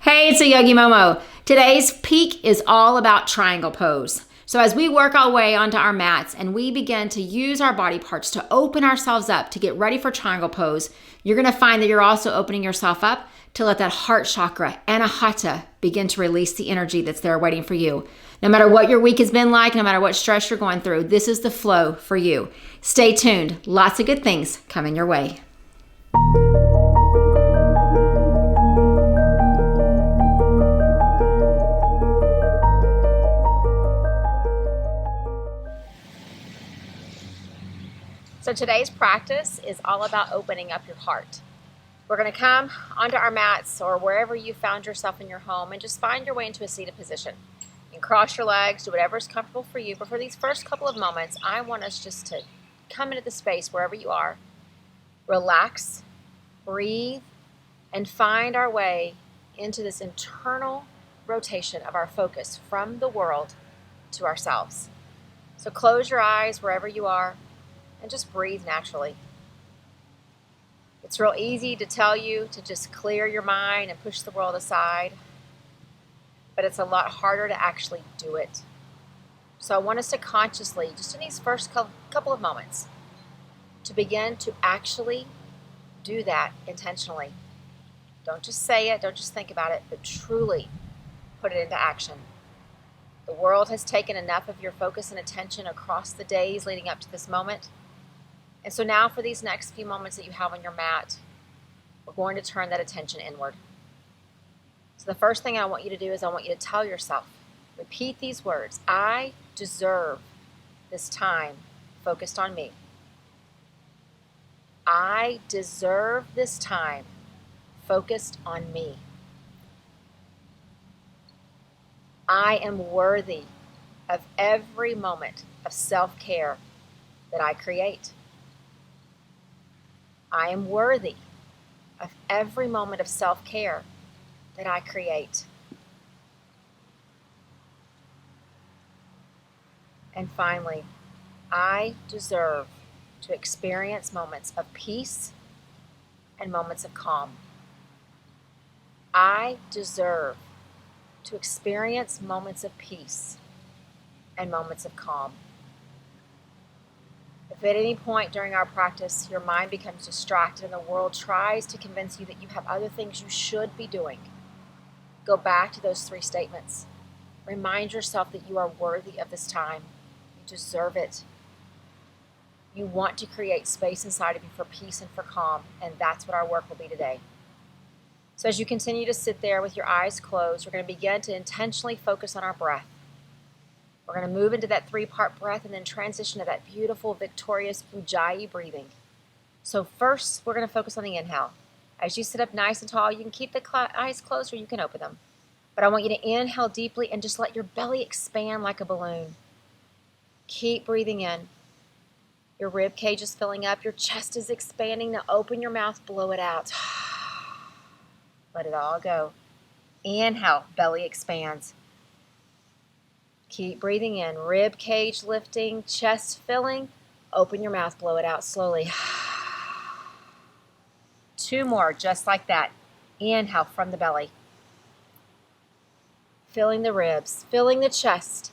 Hey, it's a Yogi Momo. Today's peak is all about triangle pose. So as we work our way onto our mats and we begin to use our body parts to open ourselves up to get ready for triangle pose, you're going to find that you're also opening yourself up to let that heart chakra, anahata, begin to release the energy that's there waiting for you. No matter what your week has been like, no matter what stress you're going through, this is the flow for you. Stay tuned. Lots of good things coming your way. So today's practice is all about opening up your heart. We're going to come onto our mats or wherever you found yourself in your home and just find your way into a seated position. You can cross your legs, do whatever is comfortable for you. But for these first couple of moments, I want us just to come into the space wherever you are, relax, breathe, and find our way into this internal rotation of our focus from the world to ourselves. So close your eyes wherever you are and just breathe naturally. It's real easy to tell you to just clear your mind and push the world aside, but it's a lot harder to actually do it. So I want us to consciously, just in these first couple of moments, to begin to actually do that intentionally. Don't just say it, don't just think about it, but truly put it into action. The world has taken enough of your focus and attention across the days leading up to this moment. And so now for these next few moments that you have on your mat, we're going to turn that attention inward. So the first thing I want you to do is I want you to tell yourself, repeat these words: I deserve this time focused on me. I deserve this time focused on me. I am worthy of every moment of self-care that I create. I am worthy of every moment of self-care that I create. And finally, I deserve to experience moments of peace and moments of calm. I deserve to experience moments of peace and moments of calm. If at any point during our practice your mind becomes distracted and the world tries to convince you that you have other things you should be doing, go back to those three statements. Remind yourself that you are worthy of this time. You deserve it. You want to create space inside of you for peace and for calm, and that's what our work will be today. So as you continue to sit there with your eyes closed, we're going to begin to intentionally focus on our breath. We're going to move into that three-part breath and then transition to that beautiful, victorious Ujjayi breathing. So first, we're going to focus on the inhale. As you sit up nice and tall, you can keep the eyes closed or you can open them. But I want you to inhale deeply and just let your belly expand like a balloon. Keep breathing in. Your rib cage is filling up. Your chest is expanding. Now open your mouth, blow it out. Let it all go. Inhale, belly expands. Keep breathing in. Rib cage lifting, chest filling. Open your mouth, blow it out slowly. 2 more, just like that. Inhale from the belly. Filling the ribs, filling the chest.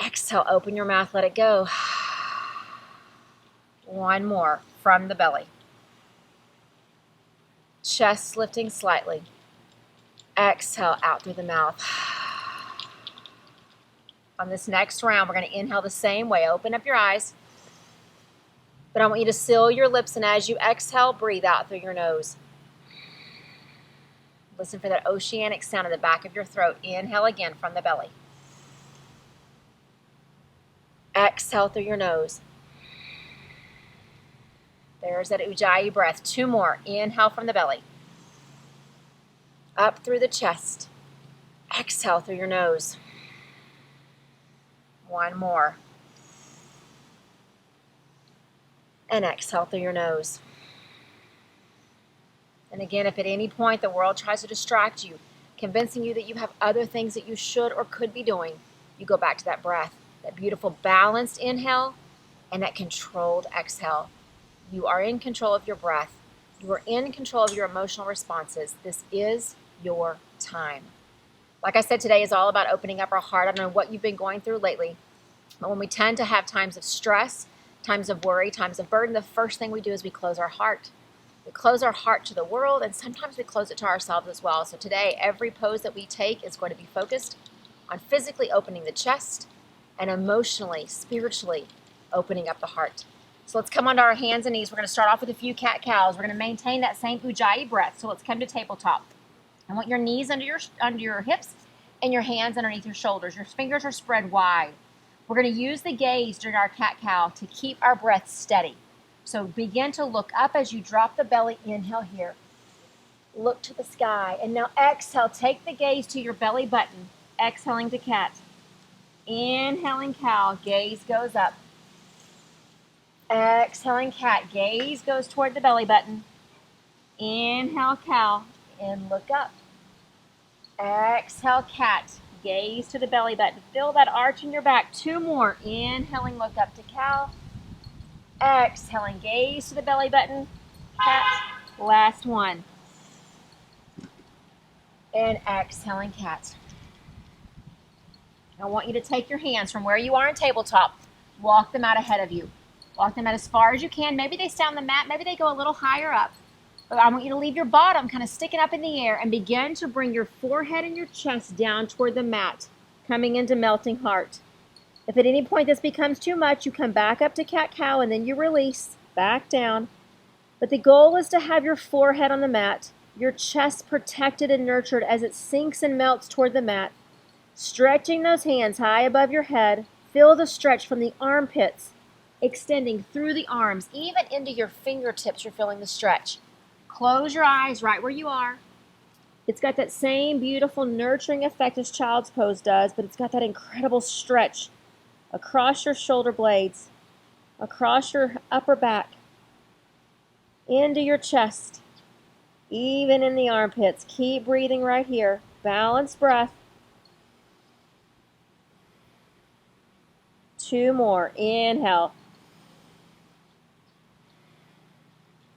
Exhale, open your mouth, let it go. 1 more from the belly. Chest lifting slightly. Exhale out through the mouth. On this next round, we're going to inhale the same way. Open up your eyes. But I want you to seal your lips, and as you exhale, breathe out through your nose. Listen for that oceanic sound in the back of your throat. Inhale again from the belly. Exhale through your nose. There's that Ujjayi breath. 2 more. Inhale from the belly. Up through the chest. Exhale through your nose. 1 more. And exhale through your nose. And again, if at any point the world tries to distract you, convincing you that you have other things that you should or could be doing, you go back to that breath, that beautiful balanced inhale and that controlled exhale. You are in control of your breath. You are in control of your emotional responses. This is your time. time. Like I said, today is all about opening up our heart. I don't know what you've been going through lately, but when we tend to have times of stress, times of worry, times of burden, the first thing we do is we close our heart. We close our heart to the world, and sometimes we close it to ourselves as well. So today, every pose that we take is going to be focused on physically opening the chest and emotionally, spiritually opening up the heart. So let's come onto our hands and knees. We're going to start off with a few cat-cows. We're going to maintain that same ujjayi breath. So let's come to tabletop. I want your knees under your hips and your hands underneath your shoulders. Your fingers are spread wide. We're going to use the gaze during our cat-cow to keep our breath steady. So begin to look up as you drop the belly. Inhale here. Look to the sky. And now exhale. Take the gaze to your belly button. Exhaling to cat. Inhaling cow. Gaze goes up. Exhaling cat. Gaze goes toward the belly button. Inhale cow. And look up. Exhale cat. Gaze to the belly button. Feel that arch in your back. 2 more. Inhaling, look up to cow. Exhaling, gaze to the belly button. Cat. Last one. And exhaling cat. I want you to take your hands from where you are in tabletop. Walk them out ahead of you. Walk them out as far as you can. Maybe they stay on the mat. Maybe they go a little higher up. But I want you to leave your bottom kind of sticking up in the air and begin to bring your forehead and your chest down toward the mat, coming into melting heart. If at any point this becomes too much, you come back up to cat-cow and then you release, back down. But the goal is to have your forehead on the mat, your chest protected and nurtured as it sinks and melts toward the mat. Stretching those hands high above your head, feel the stretch from the armpits, extending through the arms, even into your fingertips, you're feeling the stretch. Close your eyes right where you are. It's got that same beautiful nurturing effect as child's pose does, but it's got that incredible stretch across your shoulder blades, across your upper back, into your chest, even in the armpits. Keep breathing right here. Balanced breath. 2 more. Inhale.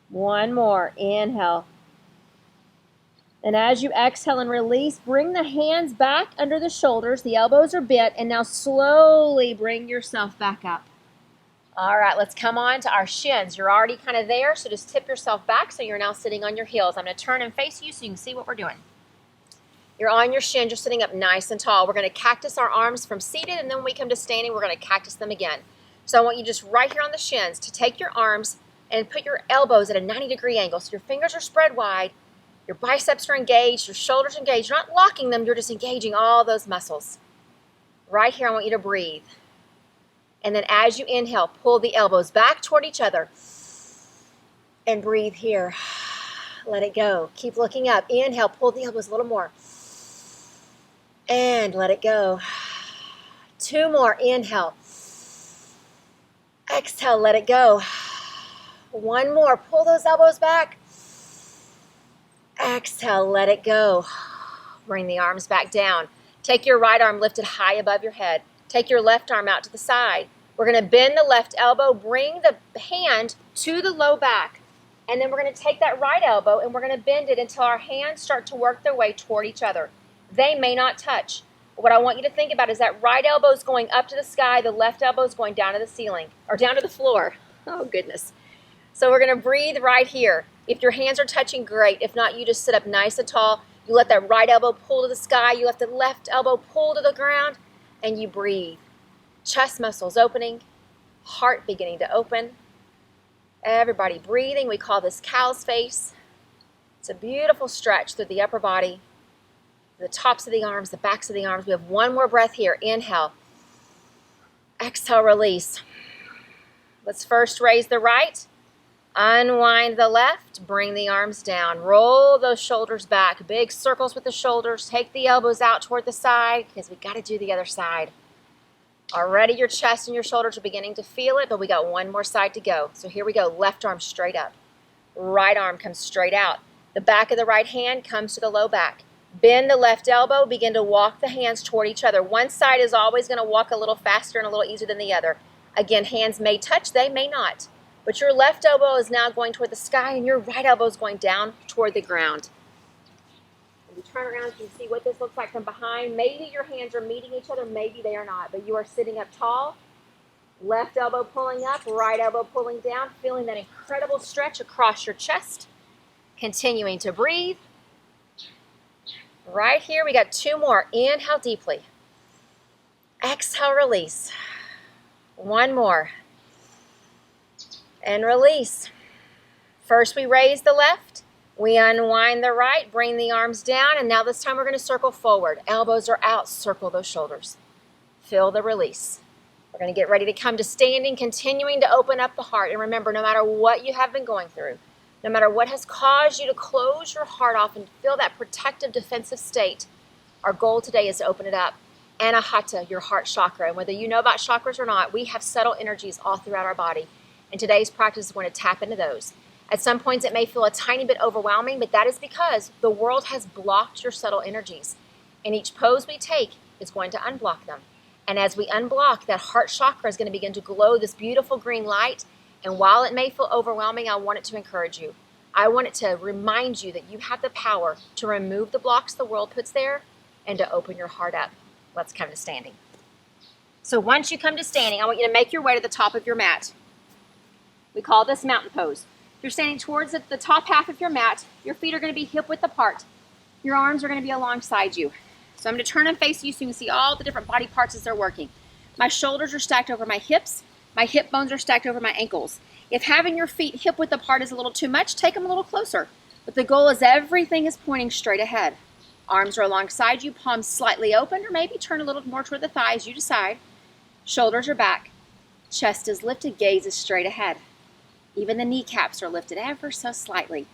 1 more. Inhale. And as you exhale and release, bring the hands back under the shoulders. The elbows are bent. And now slowly bring yourself back up. All right, let's come on to our shins. You're already kind of there, so just tip yourself back so you're now sitting on your heels. I'm going to turn and face you so you can see what we're doing. You're on your shins. You're sitting up nice and tall. We're going to cactus our arms from seated, and then when we come to standing, we're going to cactus them again. So I want you just right here on the shins to take your arms and put your elbows at a 90-degree angle. So your fingers are spread wide, your biceps are engaged, your shoulders engaged. You're not locking them, you're just engaging all those muscles. Right here, I want you to breathe. And then as you inhale, pull the elbows back toward each other. And breathe here. Let it go. Keep looking up. Inhale, pull the elbows a little more. And let it go. 2 more. Inhale. Exhale, let it go. 1 more. Pull those elbows back. Exhale, let it go. Bring the arms back down. Take your right arm lifted high above your head. Take your left arm out to the side. We're going to bend the left elbow, bring the hand to the low back, and then we're going to take that right elbow and we're going to bend it until our hands start to work their way toward each other. They may not touch. What I want you to think about is that right elbow is going up to the sky, the left elbow is going down to the ceiling, or down to the floor. Oh, goodness. So we're going to breathe right here. If your hands are touching, great. If not, you just sit up nice and tall. You let that right elbow pull to the sky. You let the left elbow pull to the ground, and you breathe. Chest muscles opening, heart beginning to open. Everybody breathing. We call this cow's face. It's a beautiful stretch through the upper body, the tops of the arms, the backs of the arms. We have 1 more breath here. Inhale. Exhale, release. Let's first raise the right. Unwind the left. Bring the arms down. Roll those shoulders back. Big circles with the shoulders. Take the elbows out toward the side because we got to do the other side. Already your chest and your shoulders are beginning to feel it, but we got 1 more side to go. So here we go. Left arm straight up. Right arm comes straight out. The back of the right hand comes to the low back. Bend the left elbow. Begin to walk the hands toward each other. One side is always going to walk a little faster and a little easier than the other. Again, hands may touch, they may not. But your left elbow is now going toward the sky and your right elbow is going down toward the ground. If you turn around, you can see what this looks like from behind. Maybe your hands are meeting each other, maybe they are not, but you are sitting up tall. Left elbow pulling up, right elbow pulling down, feeling that incredible stretch across your chest. Continuing to breathe. Right here, we got 2 more. Inhale deeply. Exhale, release. 1 more. And release. First, we raise the left. We unwind the right, bring the arms down, and now this time we're going to circle forward. Elbows are out, circle those shoulders. Feel the release. We're going to get ready to come to standing, continuing to open up the heart. And remember, no matter what you have been going through, no matter what has caused you to close your heart off and feel that protective, defensive state, our goal today is to open it up. Anahata, your heart chakra. And whether you know about chakras or not, we have subtle energies all throughout our body. And today's practice is going to tap into those. At some points, it may feel a tiny bit overwhelming, but that is because the world has blocked your subtle energies. And each pose we take is going to unblock them. And as we unblock, that heart chakra is going to begin to glow this beautiful green light. And while it may feel overwhelming, I want it to encourage you. I want it to remind you that you have the power to remove the blocks the world puts there and to open your heart up. Let's come to standing. So once you come to standing, I want you to make your way to the top of your mat. We call this mountain pose. You're standing towards the top half of your mat. Your feet are going to be hip width apart. Your arms are going to be alongside you. So I'm going to turn and face you so you can see all the different body parts as they're working. My shoulders are stacked over my hips. My hip bones are stacked over my ankles. If having your feet hip width apart is a little too much, take them a little closer. But the goal is everything is pointing straight ahead. Arms are alongside you, palms slightly open, or maybe turn a little more toward the thighs, you decide. Shoulders are back. Chest is lifted, gaze is straight ahead. Even the kneecaps are lifted ever so slightly.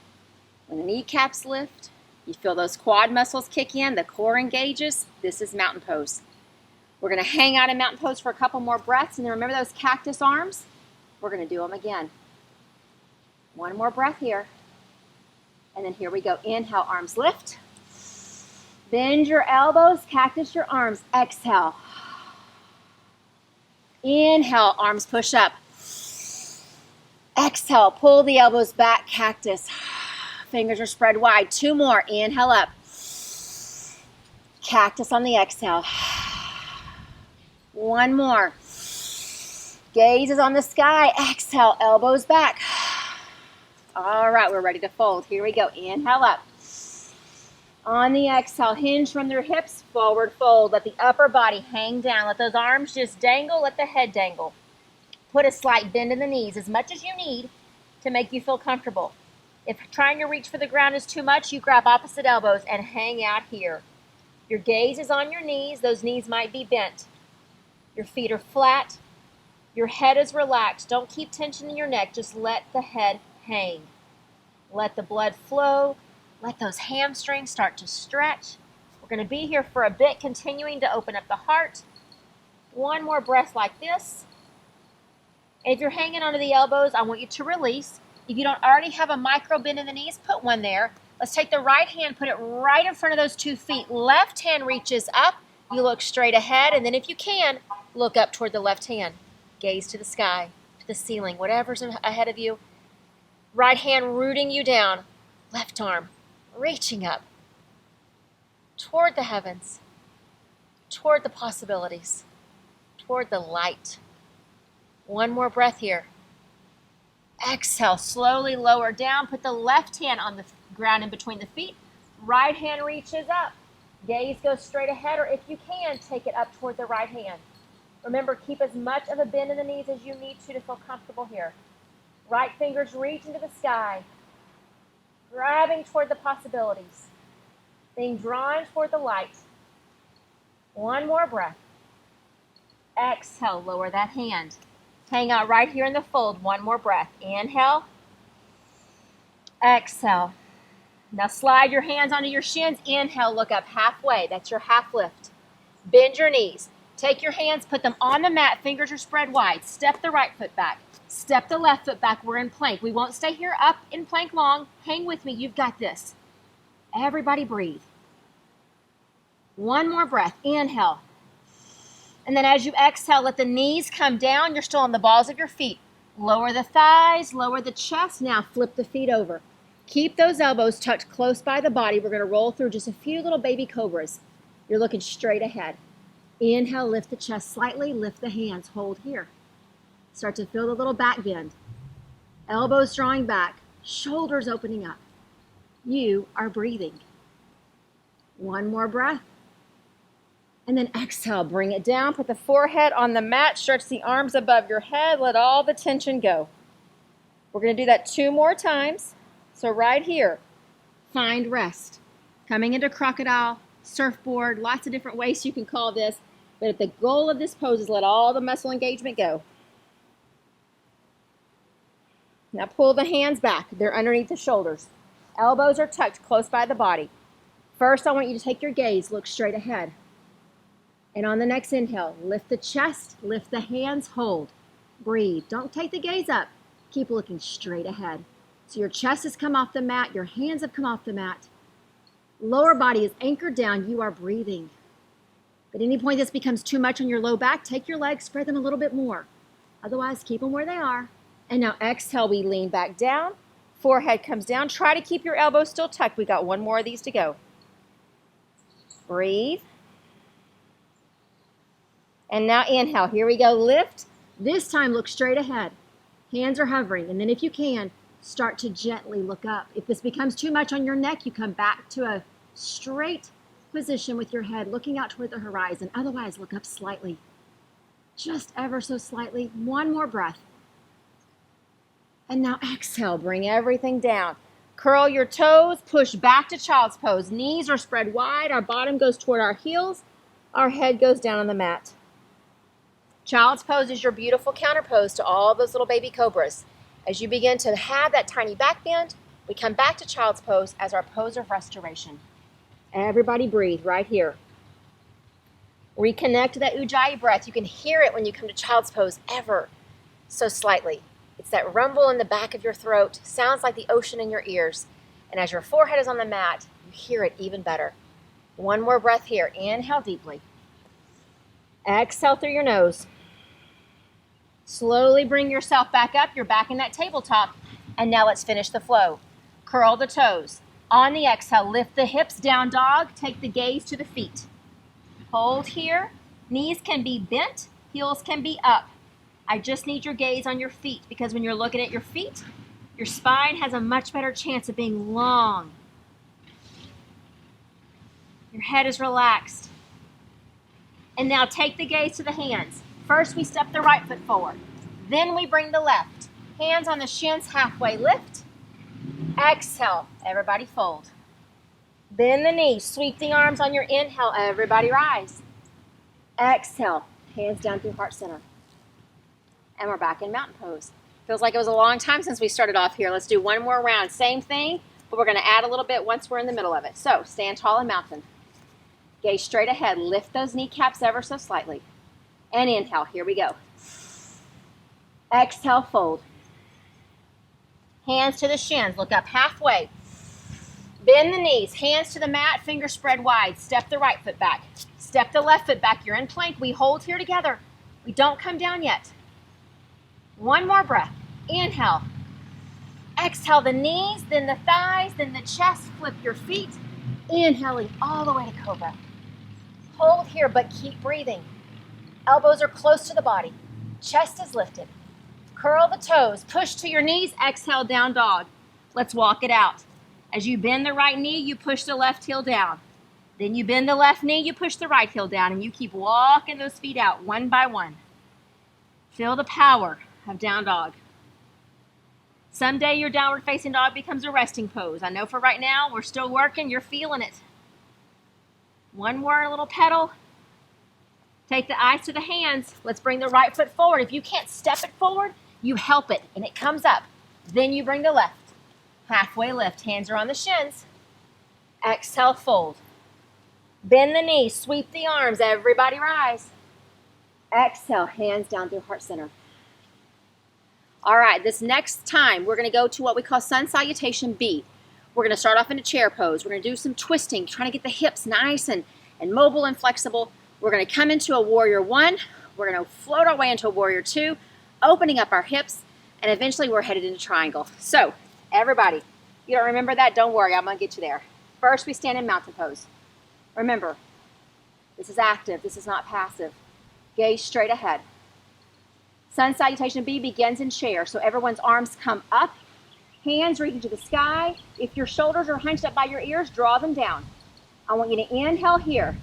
When the kneecaps lift, you feel those quad muscles kick in, the core engages. This is mountain pose. We're going to hang out in mountain pose for a couple more breaths, and then remember those cactus arms? We're going to do them again. 1 more breath here. And then here we go. Inhale, arms lift. Bend your elbows, cactus your arms. Exhale. Inhale, arms push up. Exhale, pull the elbows back, cactus. Fingers are spread wide. 2 more. Inhale up. Cactus on the exhale. 1 more. Gaze is on the sky. Exhale, elbows back. All right, we're ready to fold. Here we go. Inhale up. On the exhale, hinge from your hips, forward fold. Let the upper body hang down. Let those arms just dangle. Let the head dangle. Put a slight bend in the knees, as much as you need to make you feel comfortable. If trying to reach for the ground is too much, you grab opposite elbows and hang out here. Your gaze is on your knees. Those knees might be bent. Your feet are flat. Your head is relaxed. Don't keep tension in your neck. Just let the head hang. Let the blood flow. Let those hamstrings start to stretch. We're going to be here for a bit, continuing to open up the heart. 1 more breath like this. And if you're hanging onto the elbows, I want you to release. If you don't already have a micro bend in the knees, put one there. Let's take the right hand, put it right in front of those 2 feet. Left hand reaches up. You look straight ahead. And then if you can, look up toward the left hand. Gaze to the sky, to the ceiling, whatever's ahead of you. Right hand rooting you down. Left arm reaching up toward the heavens, toward the possibilities, toward the light. 1 more breath here. Exhale, slowly lower down. Put the left hand on the ground in between the feet. Right hand reaches up. Gaze goes straight ahead, or if you can, take it up toward the right hand. Remember, keep as much of a bend in the knees as you need to feel comfortable here. Right fingers reach into the sky, grabbing toward the possibilities, being drawn toward the light. 1 more breath. Exhale, lower that hand. Hang out right here in the fold. 1 more breath. Inhale. Exhale. Now slide your hands onto your shins. Inhale, look up halfway. That's your half lift. Bend your knees. Take your hands, put them on the mat. Fingers are spread wide. Step the right foot back. Step the left foot back. We're in plank. We won't stay here up in plank long. Hang with me. You've got this. Everybody breathe. 1 more breath. Inhale. And then as you exhale, let the knees come down. You're still on the balls of your feet. Lower the thighs, lower the chest. Now flip the feet over. Keep those elbows tucked close by the body. We're going to roll through just a few little baby cobras. You're looking straight ahead. Inhale, lift the chest slightly, lift the hands, hold here. Start to feel the little back bend. Elbows drawing back, shoulders opening up. You are breathing. One more breath. And then exhale, bring it down, put the forehead on the mat, stretch the arms above your head, let all the tension go. We're going to do that 2 more times. So right here, find rest. Coming into crocodile, surfboard, lots of different ways you can call this, but the goal of this pose is let all the muscle engagement go. Now pull the hands back. They're underneath the shoulders. Elbows are tucked close by the body. First, I want you to take your gaze, look straight ahead. And on the next inhale, lift the chest, lift the hands, hold. Breathe. Don't take the gaze up. Keep looking straight ahead. So your chest has come off the mat, your hands have come off the mat. Lower body is anchored down, you are breathing. At any point this becomes too much on your low back, take your legs, spread them a little bit more. Otherwise, keep them where they are. And now exhale, we lean back down, forehead comes down. Try to keep your elbows still tucked. We got 1 more of these to go. Breathe. And now inhale, here we go, lift. This time look straight ahead. Hands are hovering, and then if you can, start to gently look up. If this becomes too much on your neck, you come back to a straight position with your head looking out toward the horizon. Otherwise, look up slightly. Just ever so slightly. 1 more breath. And now exhale, bring everything down. Curl your toes, push back to child's pose. Knees are spread wide, our bottom goes toward our heels, our head goes down on the mat. Child's pose is your beautiful counter pose to all those little baby cobras. As you begin to have that tiny back bend, we come back to child's pose as our pose of restoration. Everybody breathe right here. Reconnect to that Ujjayi breath. You can hear it when you come to child's pose ever so slightly. It's that rumble in the back of your throat, sounds like the ocean in your ears. And as your forehead is on the mat, you hear it even better. 1 more breath here. Inhale deeply. Exhale through your nose. Slowly bring yourself back up. You're back in that tabletop. And now let's finish the flow. Curl the toes. On the exhale, lift the hips, down dog. Take the gaze to the feet. Hold here. Knees can be bent. Heels can be up. I just need your gaze on your feet because when you're looking at your feet, your spine has a much better chance of being long. Your head is relaxed. And now take the gaze to the hands. First, we step the right foot forward. Then we bring the left. Hands on the shins, halfway lift. Exhale, everybody fold. Bend the knees, sweep the arms on your inhale, everybody rise. Exhale, hands down through heart center. And we're back in mountain pose. Feels like it was a long time since we started off here. Let's do 1 more round. Same thing, but we're going to add a little bit once we're in the middle of it. So stand tall in mountain. Gaze straight ahead. Lift those kneecaps ever so slightly. And inhale. Here we go. Exhale, fold. Hands to the shins. Look up halfway. Bend the knees. Hands to the mat. Fingers spread wide. Step the right foot back. Step the left foot back. You're in plank. We hold here together. We don't come down yet. 1 more breath. Inhale. Exhale the knees, then the thighs, then the chest. Flip your feet. Inhaling all the way to cobra. Hold here, but keep breathing. Elbows are close to the body. Chest is lifted. Curl the toes. Push to your knees. Exhale, down dog. Let's walk it out. As you bend the right knee, you push the left heel down. Then you bend the left knee, you push the right heel down, and you keep walking those feet out 1 by 1. Feel the power of down dog. Someday your downward facing dog becomes a resting pose. I know for right now, we're still working, you're feeling it. 1 more little pedal. Take the eyes to the hands. Let's bring the right foot forward. If you can't step it forward, you help it and it comes up. Then you bring the left. Halfway lift, hands are on the shins. Exhale, fold. Bend the knees, sweep the arms, everybody rise. Exhale, hands down through heart center. All right, this next time, we're going to go to what we call sun salutation B. We're going to start off in a chair pose. We're going to do some twisting, trying to get the hips nice and mobile and flexible. We're going to come into a warrior 1. We're going to float our way into a warrior 2, opening up our hips, and eventually we're headed into triangle. So, everybody, you don't remember that, don't worry, I'm going to get you there. First, we stand in mountain pose. Remember, this is active, this is not passive. Gaze straight ahead. Sun salutation B begins in chair, so everyone's arms come up, hands reaching to the sky. If your shoulders are hunched up by your ears, draw them down. I want you to inhale here.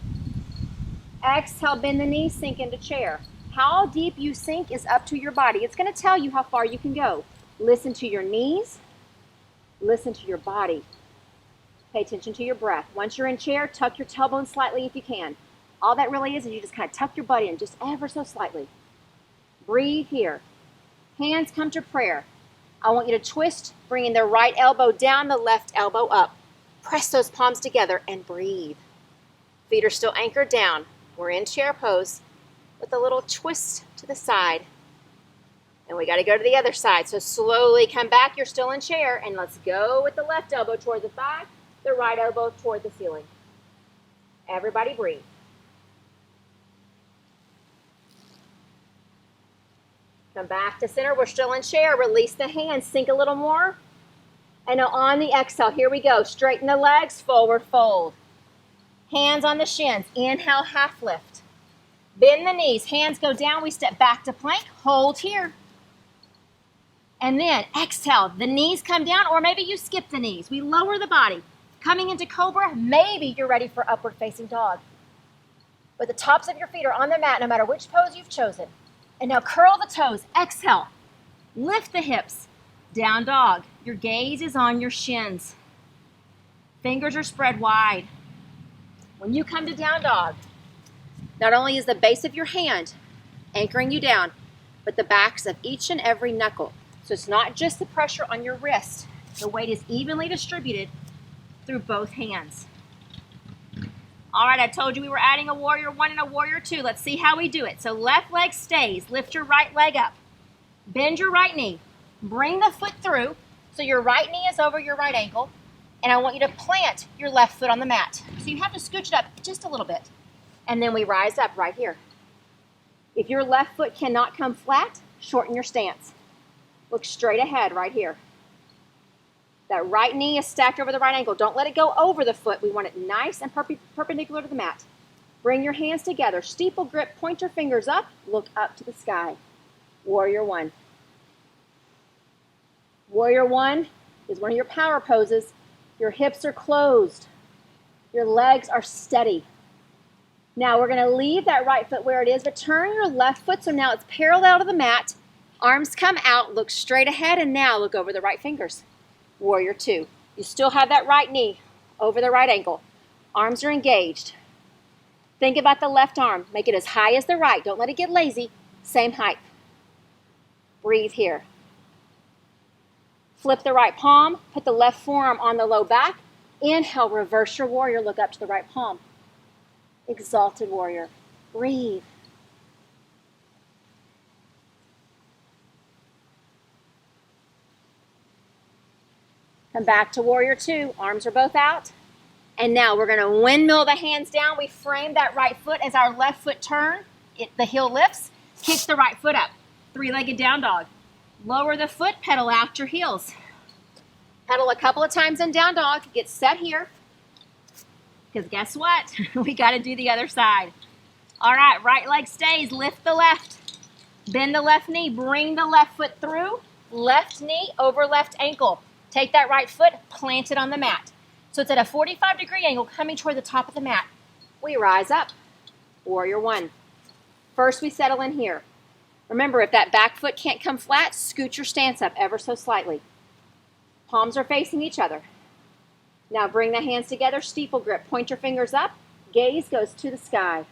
Exhale, bend the knees, sink into chair. How deep you sink is up to your body. It's going to tell you how far you can go. Listen to your knees. Listen to your body. Pay attention to your breath. Once you're in chair, tuck your tailbone slightly if you can. All that really is you just kind of tuck your butt in just ever so slightly. Breathe here. Hands come to prayer. I want you to twist, bringing the right elbow down, the left elbow up. Press those palms together and breathe. Feet are still anchored down. We're in chair pose with a little twist to the side. And we got to go to the other side. So slowly come back. You're still in chair. And let's go with the left elbow toward the thigh, the right elbow toward the ceiling. Everybody breathe. Come back to center. We're still in chair. Release the hands. Sink a little more. And now on the exhale, here we go. Straighten the legs, forward fold. Hands on the shins. Inhale, half lift. Bend the knees. Hands go down. We step back to plank. Hold here. And then exhale. The knees come down, or maybe you skip the knees. We lower the body. Coming into cobra, maybe you're ready for upward facing dog. But the tops of your feet are on the mat no matter which pose you've chosen. And now curl the toes. Exhale. Lift the hips. Down dog. Your gaze is on your shins. Fingers are spread wide. When you come to down dog, not only is the base of your hand anchoring you down, but the backs of each and every knuckle. So it's not just the pressure on your wrist. The weight is evenly distributed through both hands. All right, I told you we were adding a warrior 1 and a warrior 2. Let's see how we do it. So left leg stays. Lift your right leg up. Bend your right knee. Bring the foot through so your right knee is over your right ankle. And I want you to plant your left foot on the mat. So you have to scooch it up just a little bit. And then we rise up right here. If your left foot cannot come flat, shorten your stance. Look straight ahead right here. That right knee is stacked over the right ankle. Don't let it go over the foot. We want it nice and perpendicular to the mat. Bring your hands together. Steeple grip. Point your fingers up. Look up to the sky. Warrior 1. Warrior 1 is one of your power poses. Your hips are closed. Your legs are steady. Now we're going to leave that right foot where it is, but turn your left foot so now it's parallel to the mat. Arms come out, look straight ahead, and now look over the right fingers. Warrior 2. You still have that right knee over the right ankle. Arms are engaged. Think about the left arm. Make it as high as the right. Don't let it get lazy. Same height. Breathe here. Flip the right palm. Put the left forearm on the low back. Inhale, reverse your warrior. Look up to the right palm. Exalted warrior. Breathe. Come back to warrior 2. Arms are both out. And now we're going to windmill the hands down. We frame that right foot as our left foot turn. The heel lifts. Kick the right foot up. Three-legged down dog. Lower the foot, pedal out your heels. Pedal a couple of times in down dog. Get set here. Because guess what? We got to do the other side. All right, right leg stays. Lift the left. Bend the left knee. Bring the left foot through. Left knee over left ankle. Take that right foot, plant it on the mat. So it's at a 45-degree angle coming toward the top of the mat. We rise up. Warrior 1. First, we settle in here. Remember, if that back foot can't come flat, scoot your stance up ever so slightly. Palms are facing each other. Now bring the hands together, steeple grip. Point your fingers up. Gaze goes to the sky.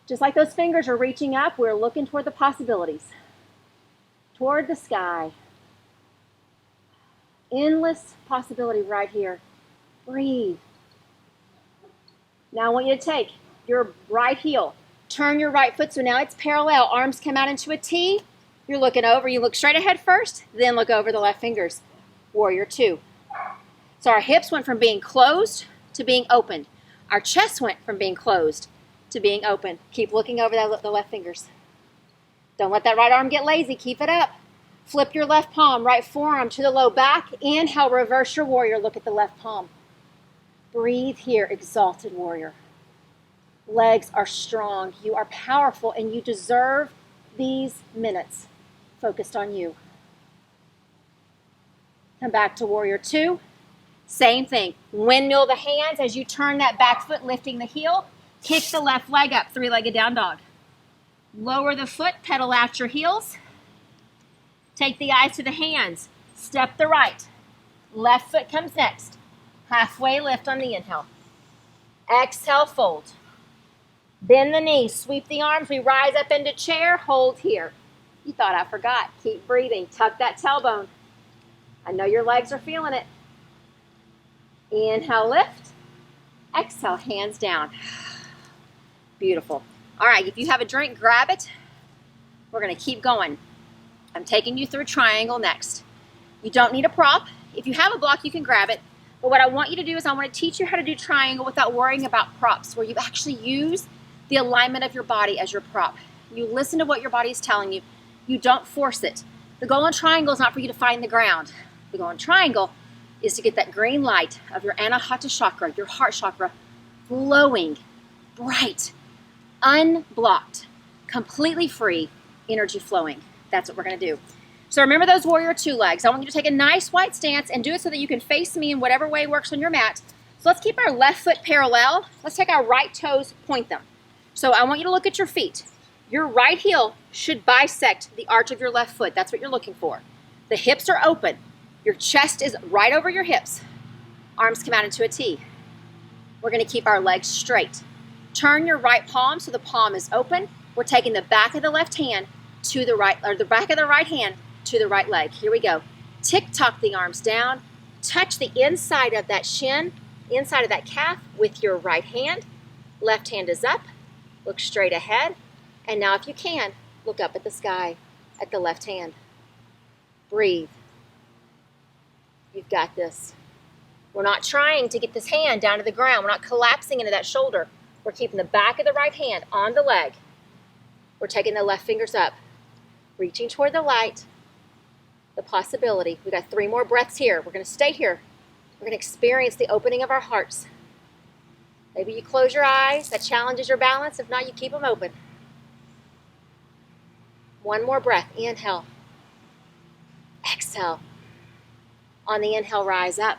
Just like those fingers are reaching up, we're looking toward the possibilities. Toward the sky. Endless possibility right here. Breathe. Now I want you to take your right heel. Turn your right foot so now it's parallel. Arms come out into a T. You're looking over. You look straight ahead first, then look over the left fingers. Warrior 2. So our hips went from being closed to being opened. Our chest went from being closed to being open. Keep looking over the left fingers. Don't let that right arm get lazy. Keep it up. Flip your left palm, right forearm to the low back. Inhale, reverse your warrior. Look at the left palm. Breathe here, exalted warrior. Legs are strong. You are powerful, and you deserve these minutes focused on you. Come back to warrior 2. Same thing. Windmill the hands as you turn that back foot, lifting the heel. Kick the left leg up, three-legged down dog. Lower the foot, pedal out your heels. Take the eyes to the hands. Step the right. Left foot comes next. Halfway lift on the inhale. Exhale, fold. Bend the knees, sweep the arms. We rise up into chair, hold here. You thought I forgot. Keep breathing. Tuck that tailbone. I know your legs are feeling it. Inhale, lift. Exhale, hands down. Beautiful. All right, if you have a drink, grab it. We're going to keep going. I'm taking you through triangle next. You don't need a prop. If you have a block, you can grab it. But what I want you to do is I want to teach you how to do triangle without worrying about props, where you actually use the alignment of your body as your prop. You listen to what your body is telling you. You don't force it. The goal in triangle is not for you to find the ground. The goal in triangle is to get that green light of your Anahata chakra, your heart chakra, glowing, bright, unblocked, completely free, energy flowing. That's what we're going to do. So remember those warrior 2 legs. I want you to take a nice wide stance and do it so that you can face me in whatever way works on your mat. So let's keep our left foot parallel. Let's take our right toes, point them. So I want you to look at your feet. Your right heel should bisect the arch of your left foot. That's what you're looking for. The hips are open. Your chest is right over your hips. Arms come out into a T. We're going to keep our legs straight. Turn your right palm so the palm is open. We're taking the back of the left hand to the right, or the back of the right hand to the right leg. Here we go. Tick-tock the arms down. Touch the inside of that shin, inside of that calf with your right hand. Left hand is up. Look straight ahead. And now if you can, look up at the sky at the left hand. Breathe. You've got this. We're not trying to get this hand down to the ground. We're not collapsing into that shoulder. We're keeping the back of the right hand on the leg. We're taking the left fingers up, reaching toward the light, the possibility. We got 3 more breaths here. We're going to stay here. We're going to experience the opening of our hearts. Maybe you close your eyes. That challenges your balance. If not, you keep them open. 1 more breath. Inhale. Exhale. On the inhale, rise up.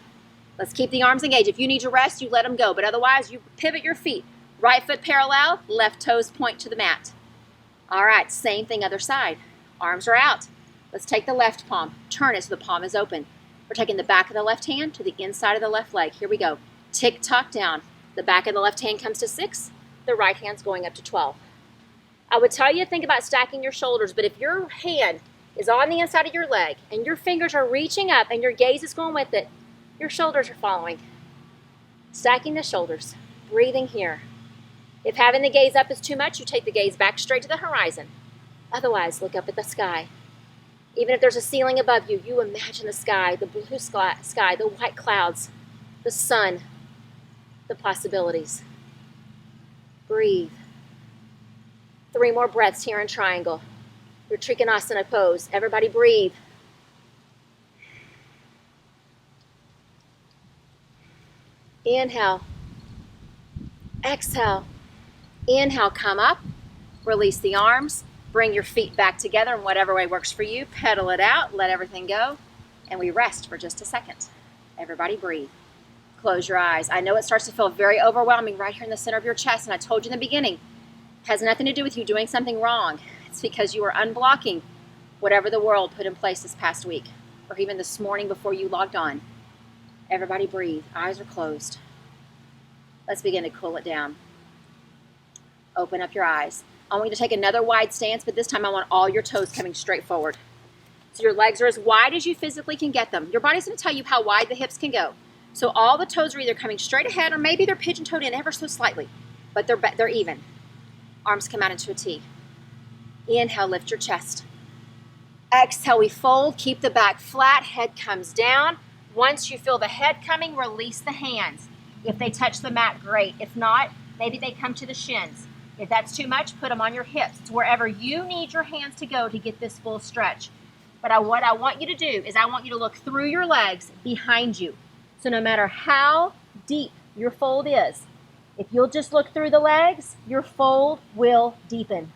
Let's keep the arms engaged. If you need to rest, you let them go. But otherwise, you pivot your feet. Right foot parallel, left toes point to the mat. All right, same thing, other side. Arms are out. Let's take the left palm. Turn it so the palm is open. We're taking the back of the left hand to the inside of the left leg. Here we go. Tick-tock down. The back of the left hand comes to 6. The right hand's going up to 12. I would tell you to think about stacking your shoulders, but if your hand is on the inside of your leg and your fingers are reaching up and your gaze is going with it, your shoulders are following. Stacking the shoulders. Breathing here. If having the gaze up is too much, you take the gaze back straight to the horizon. Otherwise, look up at the sky. Even if there's a ceiling above you, you imagine the sky, the blue sky, the white clouds, the sun, the possibilities. Breathe. 3 more breaths here in triangle. Your Trikonasana pose. Everybody breathe. Inhale. Exhale. Inhale, come up. Release the arms. Bring your feet back together in whatever way works for you. Pedal it out. Let everything go. And we rest for just a second. Everybody breathe. Close your eyes. I know it starts to feel very overwhelming right here in the center of your chest. And I told you in the beginning, it has nothing to do with you doing something wrong. It's because you are unblocking whatever the world put in place this past week, or even this morning before you logged on. Everybody breathe. Eyes are closed. Let's begin to cool it down. Open up your eyes. I want you to take another wide stance, but this time I want all your toes coming straight forward. So your legs are as wide as you physically can get them. Your body's going to tell you how wide the hips can go. So all the toes are either coming straight ahead or maybe they're pigeon-toed in ever so slightly, but they're even. Arms come out into a T. Inhale, lift your chest. Exhale, we fold. Keep the back flat. Head comes down. Once you feel the head coming, release the hands. If they touch the mat, great. If not, maybe they come to the shins. If that's too much, put them on your hips. It's wherever you need your hands to go to get this full stretch. But what I want you to do is I want you to look through your legs behind you. So no matter how deep your fold is, if you'll just look through the legs, your fold will deepen.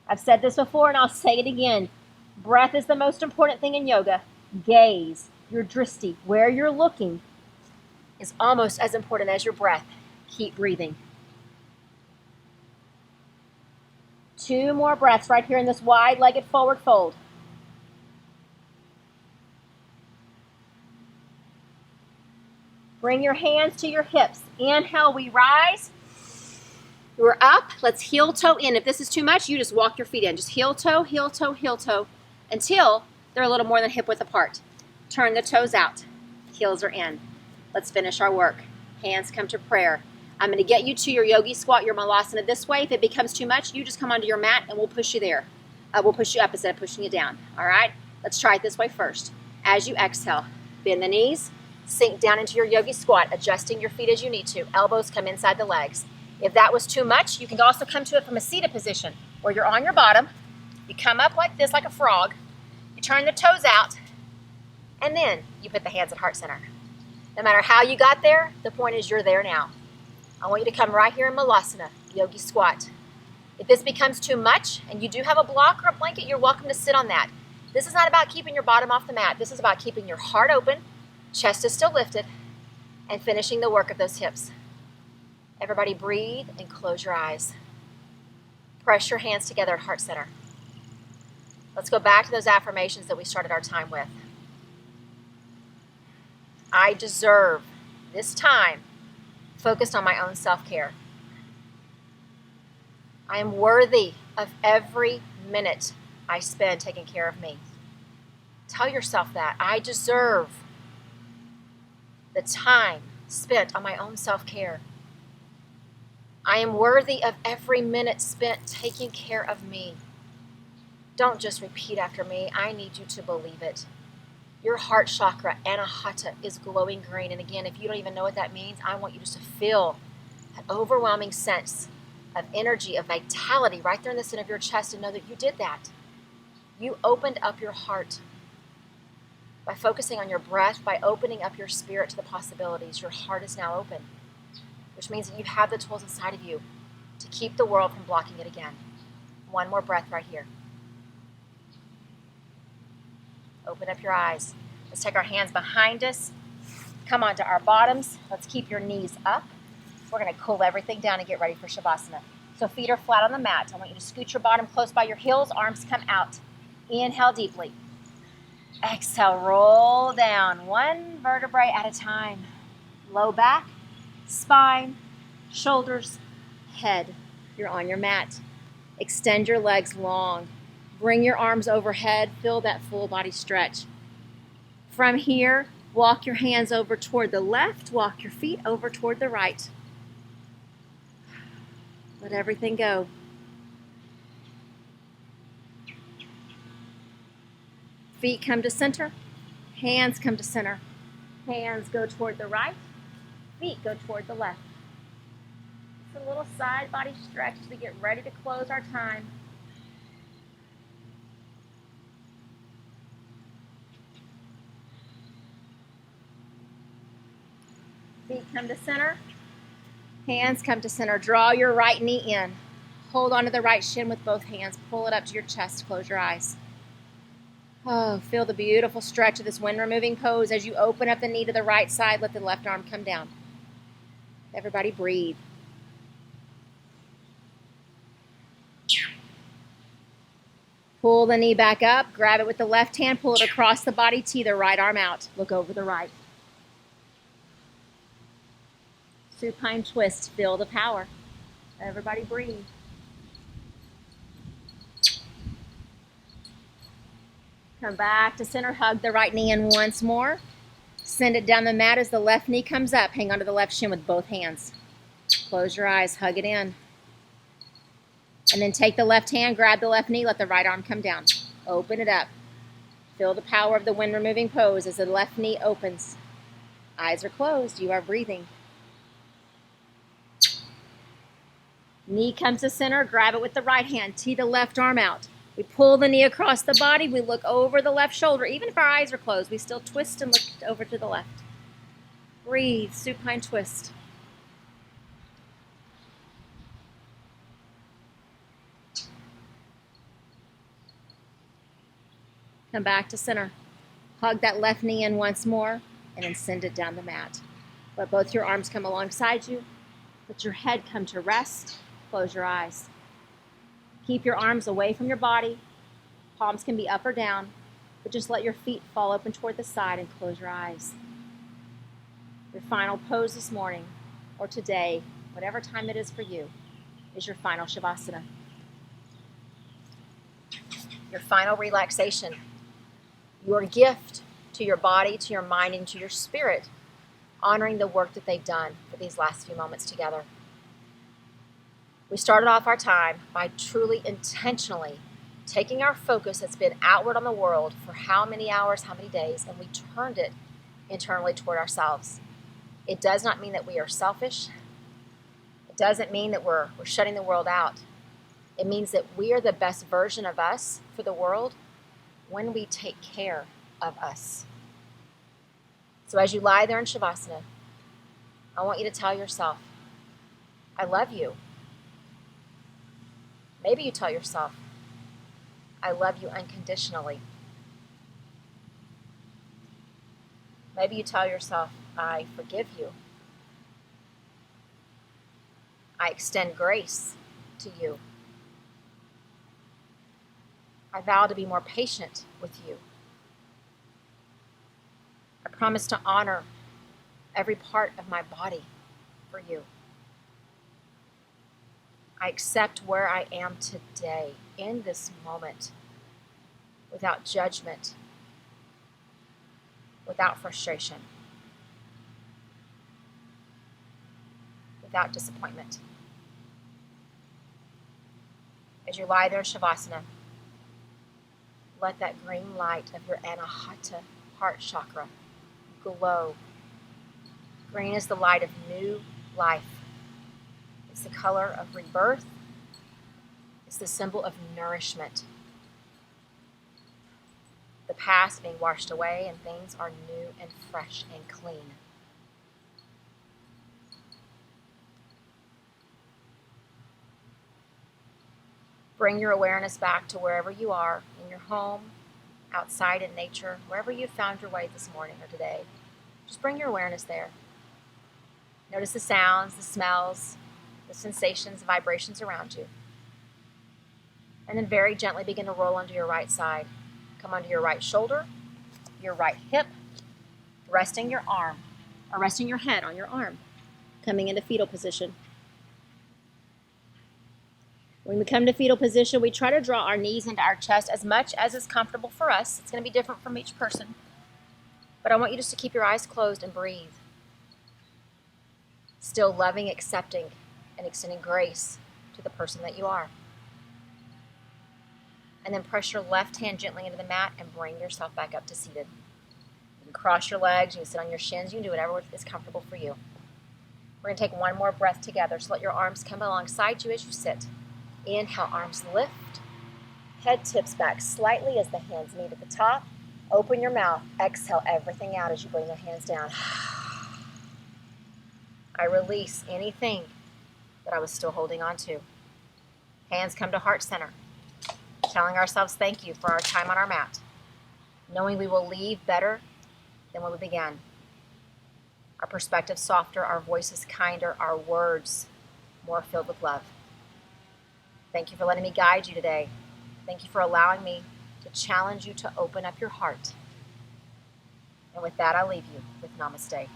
I've said this before and I'll say it again. Breath is the most important thing in yoga. Gaze, your drishti, where you're looking, is almost as important as your breath. Keep breathing. 2 more breaths right here in this wide-legged forward fold. Bring your hands to your hips. Inhale, we rise. We're up. Let's heel toe in. If this is too much, you just walk your feet in. Just heel toe, heel toe, heel toe, until they're a little more than hip width apart. Turn the toes out. Heels are in. Let's finish our work. Hands come to prayer. I'm going to get you to your yogi squat, your malasana this way. If it becomes too much, you just come onto your mat and we'll push you there. We'll push you up instead of pushing you down. All right? Let's try it this way first. As you exhale, bend the knees, sink down into your yogi squat, adjusting your feet as you need to. Elbows come inside the legs. If that was too much, you can also come to it from a seated position where you're on your bottom. You come up like this, like a frog. You turn the toes out, and then you put the hands at heart center. No matter how you got there, the point is you're there now. I want you to come right here in malasana, yogi squat. If this becomes too much and you do have a block or a blanket, you're welcome to sit on that. This is not about keeping your bottom off the mat. This is about keeping your heart open, chest is still lifted, and finishing the work of those hips. Everybody breathe and close your eyes. Press your hands together at heart center. Let's go back to those affirmations that we started our time with. I deserve this time focused on my own self-care. I am worthy of every minute I spend taking care of me. Tell yourself that. I deserve the time spent on my own self-care. I am worthy of every minute spent taking care of me. Don't just repeat after me. I need you to believe it. Your heart chakra, anahata, is glowing green. And again, if you don't even know what that means, I want you just to feel that overwhelming sense of energy, of vitality right there in the center of your chest and know that you did that. You opened up your heart by focusing on your breath, by opening up your spirit to the possibilities. Your heart is now open, which means that you have the tools inside of you to keep the world from blocking it again. One more breath right here. Open up your eyes. Let's take our hands behind us. Come onto our bottoms. Let's keep your knees up. We're going to cool everything down and get ready for Shavasana. So feet are flat on the mat. I want you to scoot your bottom close by your heels. Arms come out. Inhale deeply. Exhale, roll down. One vertebrae at a time. Low back, spine, shoulders, head. You're on your mat. Extend your legs long. Bring your arms overhead. Feel that full body stretch. From here, walk your hands over toward the left. Walk your feet over toward the right. Let everything go. Feet come to center. Hands come to center. Hands go toward the right. Feet go toward the left. It's a little side body stretch as we get ready to close our time. Feet come to center. Hands come to center. Draw your right knee in. Hold onto the right shin with both hands. Pull it up to your chest. Close your eyes. Oh, feel the beautiful stretch of this wind-removing pose. As you open up the knee to the right side, let the left arm come down. Everybody breathe. Pull the knee back up. Grab it with the left hand. Pull it across the body. Tee the right arm out. Look over the right. Supine twist. Feel the power. Everybody breathe. Come back to center. Hug the right knee in once more. Send it down the mat as the left knee comes up. Hang onto the left shin with both hands. Close your eyes. Hug it in. And then take the left hand, grab the left knee, let the right arm come down. Open it up. Feel the power of the wind-removing pose as the left knee opens. Eyes are closed. You are breathing. Knee comes to center. Grab it with the right hand. Tee the left arm out. We pull the knee across the body. We look over the left shoulder. Even if our eyes are closed, we still twist and look over to the left. Breathe, supine twist. Come back to center. Hug that left knee in once more and then send it down the mat. Let both your arms come alongside you. Let your head come to rest. Close your eyes. Keep your arms away from your body. Palms can be up or down, but just let your feet fall open toward the side and close your eyes. Your final pose this morning or today, whatever time it is for you, is your final Shavasana. Your final relaxation. Your gift to your body, to your mind, and to your spirit, honoring the work that they've done for these last few moments together. We started off our time by truly intentionally taking our focus that's been outward on the world for how many hours, how many days, and we turned it internally toward ourselves. It does not mean that we are selfish. It doesn't mean that we're shutting the world out. It means that we are the best version of us for the world when we take care of us. So as you lie there in Shavasana, I want you to tell yourself, I love you. Maybe you tell yourself, I love you unconditionally. Maybe you tell yourself, I forgive you. I extend grace to you. I vow to be more patient with you. I promise to honor every part of my body for you. I accept where I am today, in this moment, without judgment, without frustration, without disappointment. As you lie there in Shavasana, let that green light of your Anahata heart chakra glow. Green is the light of new life. It's the color of rebirth. It's the symbol of nourishment. The past being washed away and things are new and fresh and clean. Bring your awareness back to wherever you are, in your home, outside in nature, wherever you found your way this morning or today. Just bring your awareness there. Notice the sounds, the smells, the sensations, the vibrations around you. And then very gently begin to roll onto your right side. Come onto your right shoulder, your right hip, resting your arm, or resting your head on your arm, coming into fetal position. When we come to fetal position, we try to draw our knees into our chest as much as is comfortable for us. It's going to be different from each person. But I want you just to keep your eyes closed and breathe. Still loving, accepting, and extending grace to the person that you are. And then press your left hand gently into the mat and bring yourself back up to seated. You can cross your legs, you can sit on your shins, you can do whatever is comfortable for you. We're going to take one more breath together, so let your arms come alongside you as you sit. Inhale, arms lift. Head tips back slightly as the hands meet at the top. Open your mouth. Exhale everything out as you bring the hands down. I release anything that I was still holding on to. Hands come to heart center. Telling ourselves thank you for our time on our mat. Knowing we will leave better than when we began. Our perspective softer, our voices kinder, our words more filled with love. Thank you for letting me guide you today. Thank you for allowing me to challenge you to open up your heart. And with that, I'll leave you with Namaste.